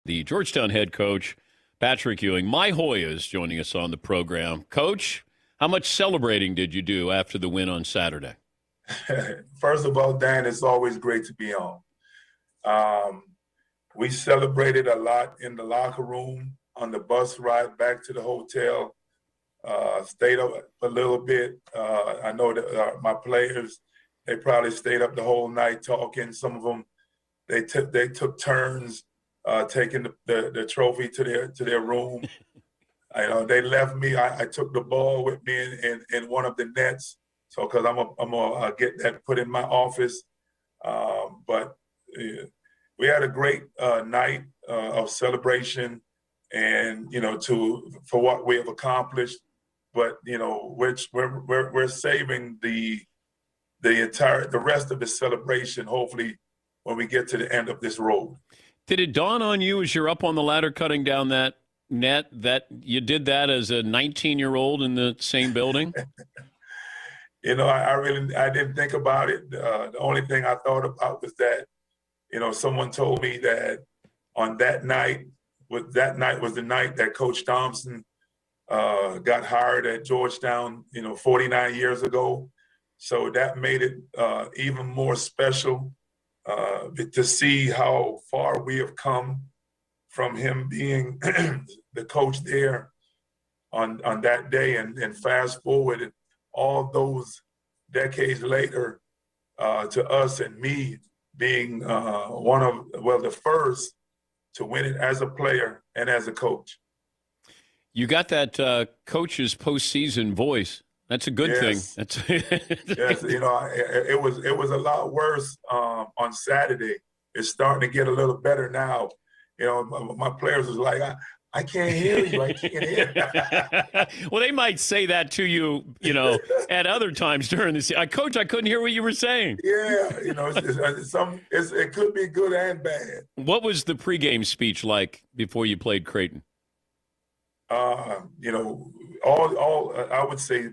the Georgetown head coach, Patrick Ewing. My Hoya is joining us on the program. Coach, how much celebrating did you do after the win on Saturday? First of all, Dan, it's always great to be on. We celebrated a lot in the locker room, on the bus ride back to the hotel, stayed up a little bit. I know that my players, they probably stayed up the whole night talking. Some of them, they took turns taking the trophy to their room. They left me. I took the ball with me in one of the nets. So, because I'm gonna get that put in my office. But we had a great night of celebration, and for what we have accomplished. But we're saving the rest of the celebration. Hopefully, when we get to the end of this road. Did it dawn on you as you're up on the ladder cutting down that net that you did that as a 19-year-old in the same building? I didn't think about it. The only thing I thought about was that, someone told me that on that night was the night that Coach Thompson got hired at Georgetown, 49 years ago. So that made it even more special to see how far we have come from him being the coach there on that day, and fast forward and all those decades later to us and me being the first to win it as a player and as a coach. You got that coach's postseason voice. That's a good thing. Yes, it was a lot worse on Saturday. It's starting to get a little better now. My players was like, I can't hear you. I can't hear you. Well, they might say that to you, at other times during the season. Coach, I couldn't hear what you were saying. Yeah, it could be good and bad. What was the pregame speech like before you played Creighton? I would say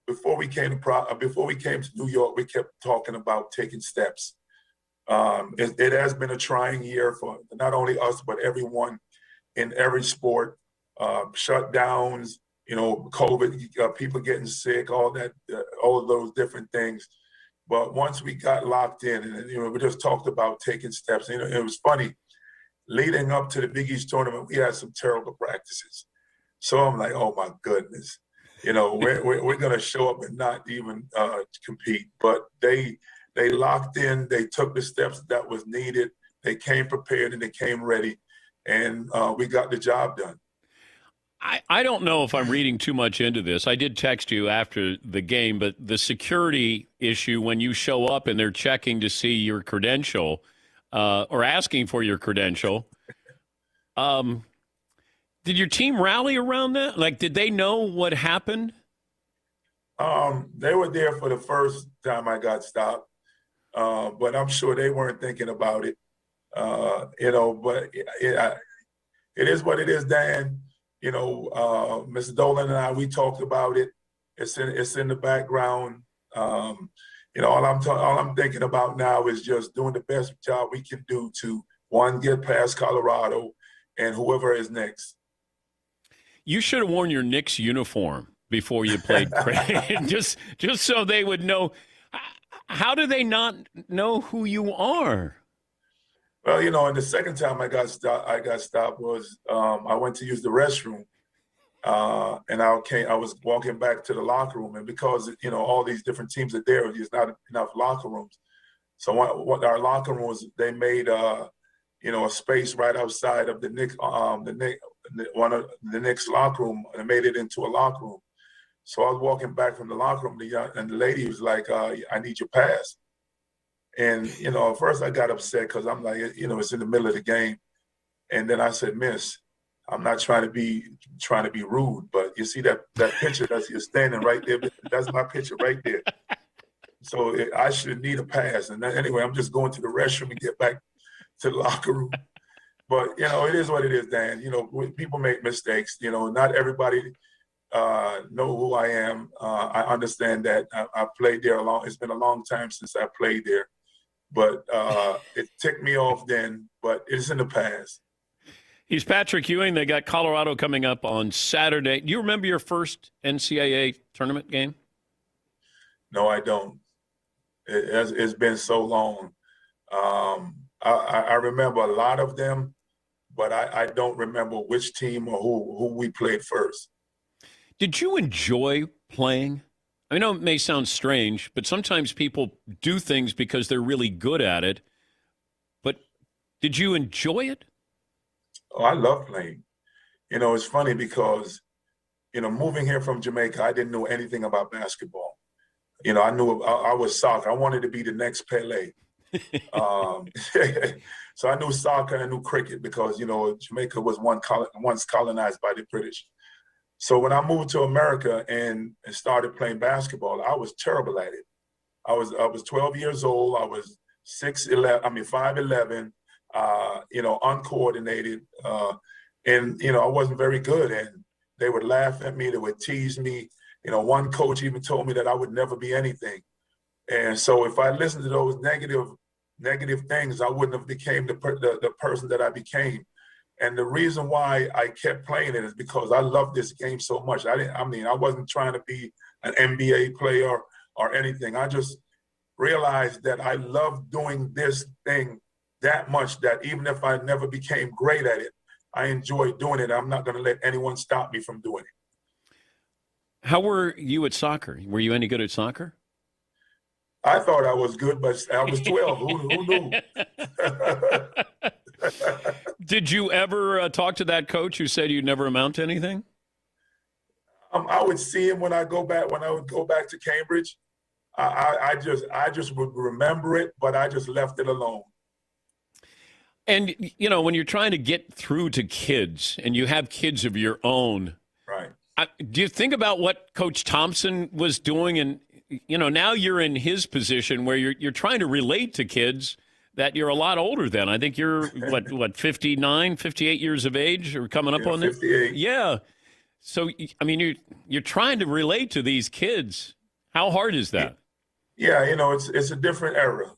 before we came to New York, we kept talking about taking steps. It has been a trying year for not only us but everyone in every sport. Shutdowns, COVID, people getting sick, all of those different things. But once we got locked in, and we just talked about taking steps. It was funny. Leading up to the Big East tournament, we had some terrible practices. So I'm like, oh my goodness, we're going to show up and not even compete. But they locked in. They took the steps that was needed. They came prepared and they came ready, and we got the job done. I don't know if I'm reading too much into this. I did text you after the game, but the security issue when you show up and they're checking to see your credential or asking for your credential. Did your team rally around that? Like, did they know what happened? They were there for the first time I got stopped, but I'm sure they weren't thinking about it. But it is what it is, Dan. Mr. Dolan and I, we talked about it. It's in the background. All I'm thinking about now is just doing the best job we can do to, one, get past Colorado and whoever is next. You should have worn your Knicks uniform before you played Creighton, just so they would know. How do they not know who you are? Well, and the second time I got stopped was I went to use the restroom, and I was walking back to the locker room, and because all these different teams are there, there's not enough locker rooms. So what our locker room was, they made a space right outside of the Knicks, one of the Knicks locker room, and made it into a locker room. So I was walking back from the locker room, and the lady was like, "I need your pass." And at first I got upset because I'm like, it's in the middle of the game, and then I said, "Miss, I'm not trying to be rude, but you see that picture you're standing right there. That's my picture right there. So I should need a pass." And anyway, I'm just going to the restroom and get back to the locker room. But it is what it is, Dan. People make mistakes. Not everybody know who I am. I understand that. I played there it's been a long time since I played there, but it ticked me off then. But it's in the past. He's Patrick Ewing. They got Colorado coming up on Saturday. Do you remember your first NCAA tournament game? No, I don't. It's been so long. I remember a lot of them, but I don't remember which team or who we played first. Did you enjoy playing? I know it may sound strange, but sometimes people do things because they're really good at it. But did you enjoy it? Oh, I love playing. It's funny because, moving here from Jamaica, I didn't know anything about basketball. I knew I was soccer. I wanted to be the next Pele. So I knew soccer and I knew cricket because, Jamaica was once colonized by the British. So when I moved to America and started playing basketball, I was terrible at it. I was 12 years old. I was 5'11", uncoordinated. And I wasn't very good. And they would laugh at me. They would tease me. One coach even told me that I would never be anything. And so if I listened to those negative things, I wouldn't have became the person that I became. And the reason why I kept playing it is because I love this game so much. I wasn't trying to be an NBA player or anything. I just realized that I love doing this thing that much that even if I never became great at it, I enjoy doing it. I'm not going to let anyone stop me from doing it. How were you at soccer? Were you any good at soccer? I thought I was good, but I was 12. Who knew? Did you ever talk to that coach who said you'd never amount to anything? I would see him when I would go back to Cambridge. I just would remember it, but I just left it alone. And, when you're trying to get through to kids and you have kids of your own, right? Do you think about what Coach Thompson was doing? And, now you're in his position where you're trying to relate to kids that you're a lot older than. I think you're, 59, 58 years of age or coming up on that? 58. Yeah. So, you're trying to relate to these kids. How hard is that? Yeah, it's a different era.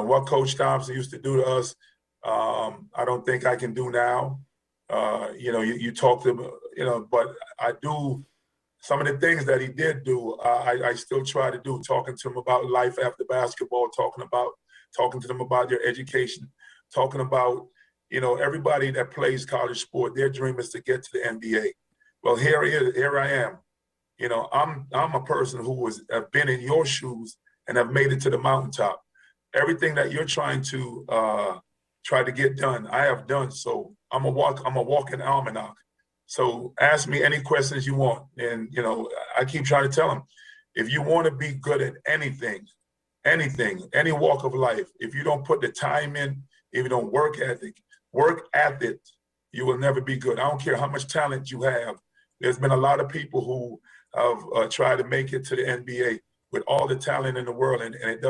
What Coach Thompson used to do to us, I don't think I can do now. You talk to him, but I do some of the things that he did do. I still try to do, talking to him about life after basketball, talking to them about their education, talking about, everybody that plays college sport, their dream is to get to the NBA. Well, here I am. I'm a person who have been in your shoes and have made it to the mountaintop. Everything that you're trying to get done, I have done. So I'm a walking almanac. So ask me any questions you want. And, I keep trying to tell them, if you want to be good at anything, any walk of life, if you don't put the time in, if you don't work at it, you will never be good. I don't care how much talent you have. There's been a lot of people who have tried to make it to the NBA with all the talent in the world, and it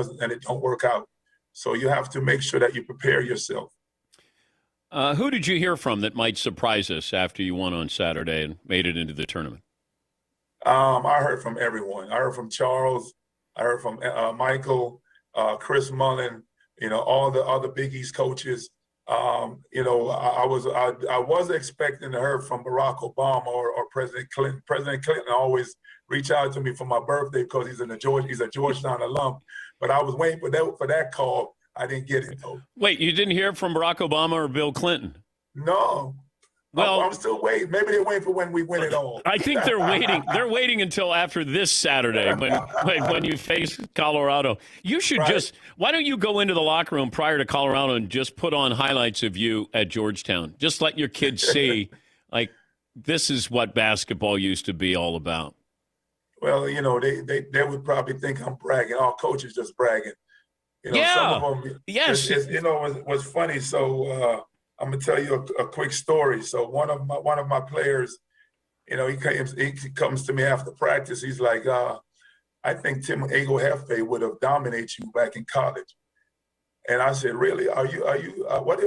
don't work out. So you have to make sure that you prepare yourself. Who did you hear from that might surprise us after you won on Saturday and made it into the tournament? I heard from everyone. I heard from Charles. I heard from Michael, Chris Mullen. All the other Big East coaches. I was expecting to hear from Barack Obama or President Clinton. President Clinton always reach out to me for my birthday because he's a Georgetown alum. But I was waiting for that call. I didn't get it though. Wait, you didn't hear from Barack Obama or Bill Clinton? No. Well, I'm still waiting. Maybe they're waiting for when we win it all. I think they're waiting. They're waiting until after this Saturday when you face Colorado. You should why don't you go into the locker room prior to Colorado and just put on highlights of you at Georgetown? Just let your kids see, this is what basketball used to be all about. Well, they would probably think I'm bragging. All coaches just bragging. Some of them. Yes. It was funny. So I'm gonna tell you a quick story. So one of my players, he comes to me after practice. He's like, I think Tim Ego-Hefe would have dominated you back in college. And I said, really? Are you? What?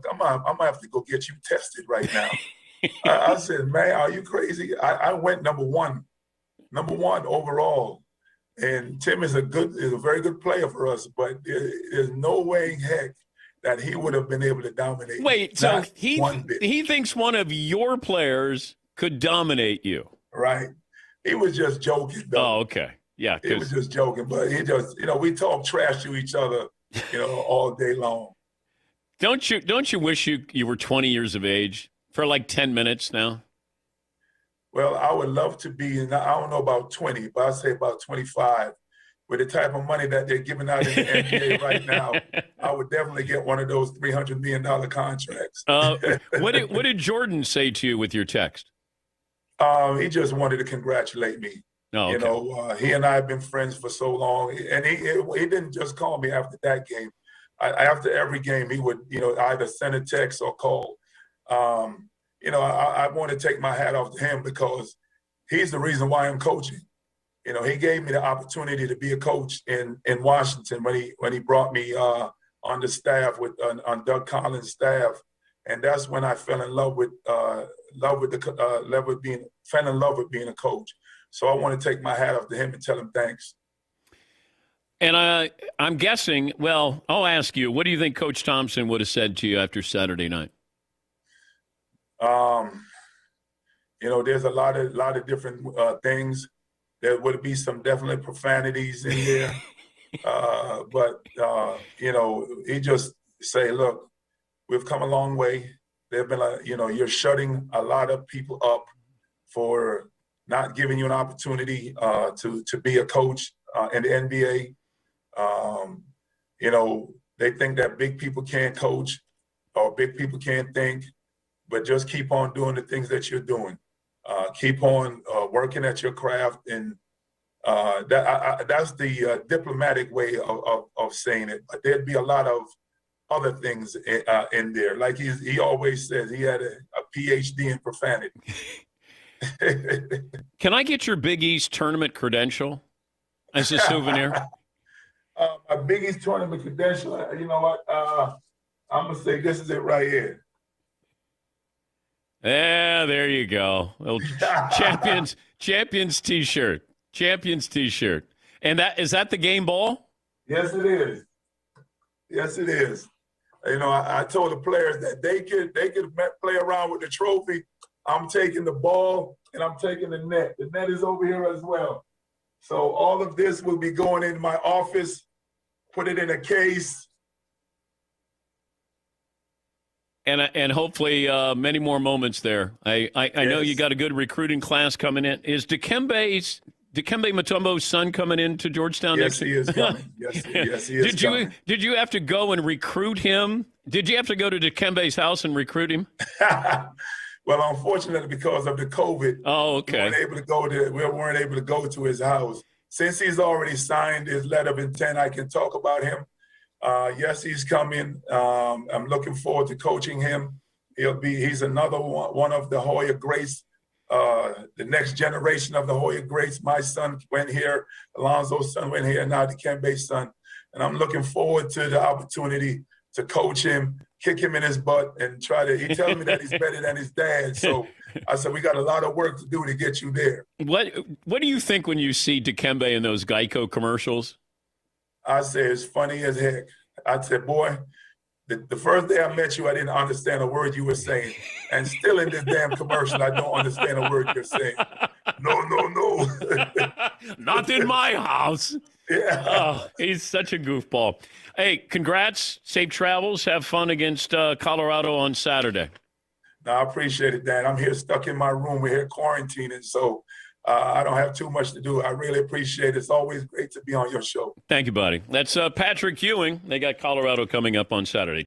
Come on, I'm gonna have to go get you tested right now. I said, man, are you crazy? I went number one overall. And Tim is a very good player for us, but there's no way in heck that he would have been able to dominate. Wait, so he thinks one of your players could dominate you. Right. He was just joking, though. Oh, okay. Yeah. He was just joking, but he just, we talk trash to each other, all day long. Don't you wish you were 20 years of age for like 10 minutes now? Well, I would love to be, and I don't know about 20, but I'd say about 25. With the type of money that they're giving out in the NBA right now, I would definitely get one of those $300 million contracts. What did Jordan say to you with your text? He just wanted to congratulate me. Oh, okay. He and I have been friends for so long, and he didn't just call me after that game. After every game, he would either send a text or call. I want to take my hat off to him because he's the reason why I'm coaching. He gave me the opportunity to be a coach in Washington when he brought me on the staff on Doug Collins' staff, and that's when I fell in love with being a coach. So I want to take my hat off to him and tell him thanks. And I'm guessing. Well, I'll ask you. What do you think Coach Thompson would have said to you after Saturday night? There's a lot of different things. There would be some definitely profanities in there. But he just say, look, we've come a long way. There've been you're shutting a lot of people up for not giving you an opportunity to be a coach in the NBA. They think that big people can't coach or big people can't think, but just keep on doing the things that you're doing. Keep on working at your craft, and that's the diplomatic way of saying it. But there'd be a lot of other things in there. Like he always says, he had a PhD in profanity. Can I get your Big East tournament credential as a souvenir? My Big East tournament credential, you know what? I'm going to say this is it right here. Yeah, there you go. Little champions T-shirt. Champions T-shirt. And is that the game ball? Yes, it is. Yes, it is. I told the players that they could play around with the trophy. I'm taking the ball and I'm taking the net. The net is over here as well. So all of this will be going in my office, put it in a case. And hopefully many more moments there. I know you got a good recruiting class coming in. Is Dikembe Mutombo's son coming into Georgetown next year? Yes, he is coming. Yes, he is coming. Did you have to go and recruit him? Did you have to go to Dikembe's house and recruit him? Well, unfortunately, because of the COVID, okay. we weren't able to go to his house. Since he's already signed his letter of intent, I can talk about him. Yes, he's coming. I'm looking forward to coaching him. He's another one of the Hoya greats, the next generation of the Hoya greats. My son went here, Alonzo's son went here, now Dikembe's son. And I'm looking forward to the opportunity to coach him, kick him in his butt, and he tells me that he's better than his dad. So I said, we got a lot of work to do to get you there. What do you think when you see Dikembe in those Geico commercials? I say it's funny as heck. I said, boy, the first day I met you, I didn't understand a word you were saying. And still in this damn commercial, I don't understand a word you're saying. No. Not in my house. Yeah. Oh, he's such a goofball. Hey, congrats. Safe travels. Have fun against Colorado on Saturday. No, I appreciate it, Dan. I'm here stuck in my room. We're here quarantining, so I don't have too much to do. I really appreciate it. It's always great to be on your show. Thank you, buddy. That's Patrick Ewing. They got Colorado coming up on Saturday.